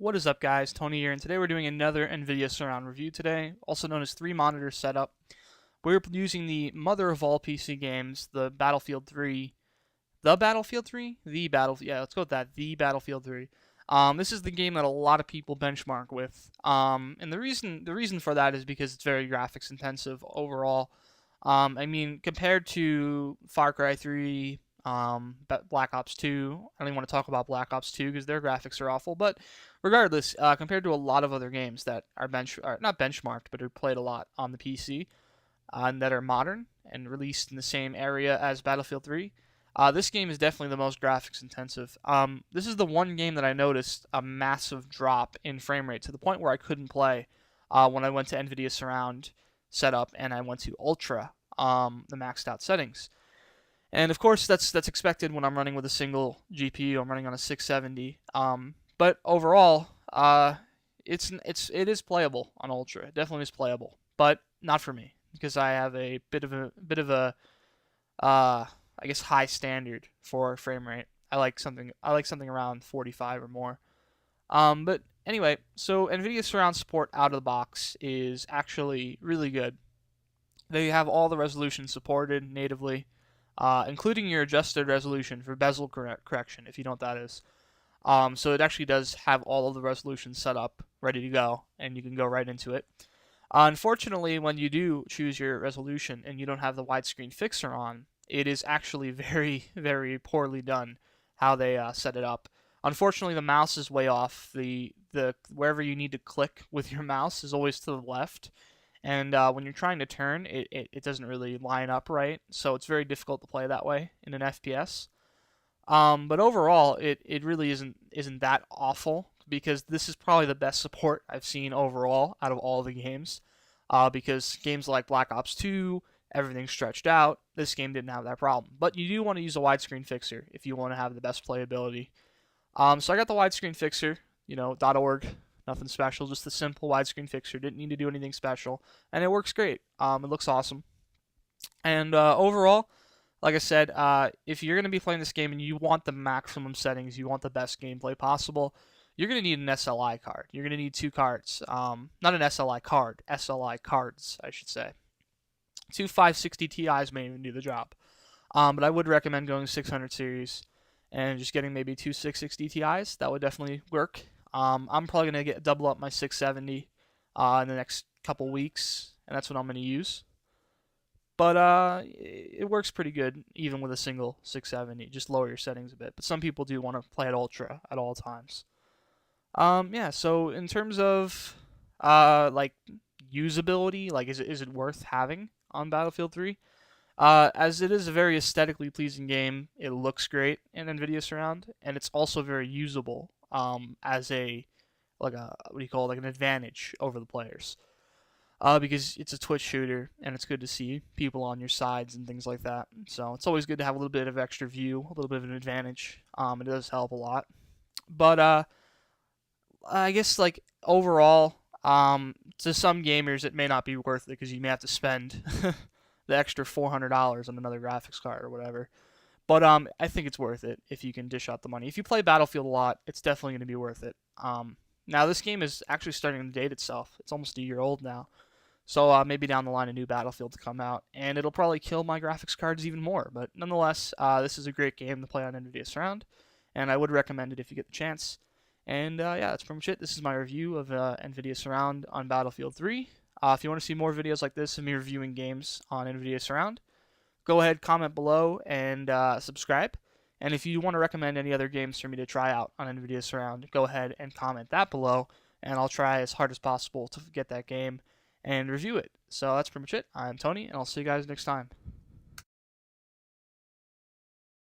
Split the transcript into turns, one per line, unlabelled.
What is up, guys? Tony here, and today we're doing another Nvidia Surround review today, also known as 3 monitor setup. We're using the mother of all PC games, the Battlefield 3. The Battlefield 3? Yeah, let's go with that. The Battlefield 3. This is the game that a lot of people benchmark with. And the reason for that is because it's very graphics intensive overall. Compared to Far Cry 3, Black Ops 2. I don't even want to talk about Black Ops 2 because their graphics are awful. But regardless, compared to a lot of other games that are not benchmarked, but are played a lot on the PC, and that are modern and released in the same area as Battlefield 3, this game is definitely the most graphics intensive. This is the one game that I noticed a massive drop in frame rate to the point where I couldn't play when I went to Nvidia Surround setup and I went to Ultra, the maxed out settings. And of course, that's expected when I'm running with a single GPU. I'm running on a 670. But overall, it is playable on Ultra. It definitely is playable, but not for me because I have a bit of a I guess high standard for frame rate. I like something around 45 or more. But anyway, so Nvidia Surround support out of the box is actually really good. They have all the resolution supported natively, including your adjusted resolution for bezel correction, if you know what that is. So it actually does have all of the resolutions set up, ready to go, and you can go right into it. Unfortunately, when you do choose your resolution and you don't have the widescreen fixer on, it is actually very, very poorly done how they set it up. Unfortunately, the mouse is way off. The wherever you need to click with your mouse is always to the left, and when you're trying to turn, it doesn't really line up right. So it's very difficult to play that way in an FPS. But overall, it really isn't that awful because this is probably the best support I've seen overall out of all the games. Because games like Black Ops 2, everything's stretched out. This game didn't have that problem. But you do want to use a widescreen fixer if you want to have the best playability. So I got the widescreen fixer, .org. Nothing special, just the simple widescreen fixer. Didn't need to do anything special, and it works great. It looks awesome. And overall, like I said, if you're going to be playing this game and you want the maximum settings, you want the best gameplay possible, you're going to need an SLI card. You're going to need 2 cards. Not an SLI card, SLI cards, I should say. 560 Ti's may even do the job. But I would recommend going 600 series and just getting maybe 660 Ti's. That would definitely work. I'm probably going to double up my 670 in the next couple weeks, and that's what I'm going to use. But it works pretty good even with a single 670. Just lower your settings a bit. But some people do want to play at ultra at all times. Yeah. So in terms of like usability, like is it worth having on Battlefield 3? As it is a very aesthetically pleasing game, it looks great in Nvidia Surround, and it's also very usable as what do you call it, like an advantage over the players. Because it's a Twitch shooter, and it's good to see people on your sides and things like that. So it's always good to have a little bit of extra view, a little bit of an advantage. It does help a lot. But I guess like overall, to some gamers it may not be worth it because you may have to spend the extra $400 on another graphics card or whatever. But I think it's worth it if you can dish out the money. If you play Battlefield a lot, it's definitely going to be worth it. Now this game is actually starting to date itself. It's almost a year old now. So maybe down the line a new Battlefield to come out, and it'll probably kill my graphics cards even more. But nonetheless, this is a great game to play on Nvidia Surround, and I would recommend it if you get the chance. And yeah, that's pretty much it. This is my review of Nvidia Surround on Battlefield 3. If you want to see more videos like this of me reviewing games on Nvidia Surround, go ahead, comment below, and subscribe. And if you want to recommend any other games for me to try out on Nvidia Surround, go ahead and comment that below, and I'll try as hard as possible to get that game and review it. So that's pretty much it. I'm Tony, and I'll see you guys next time.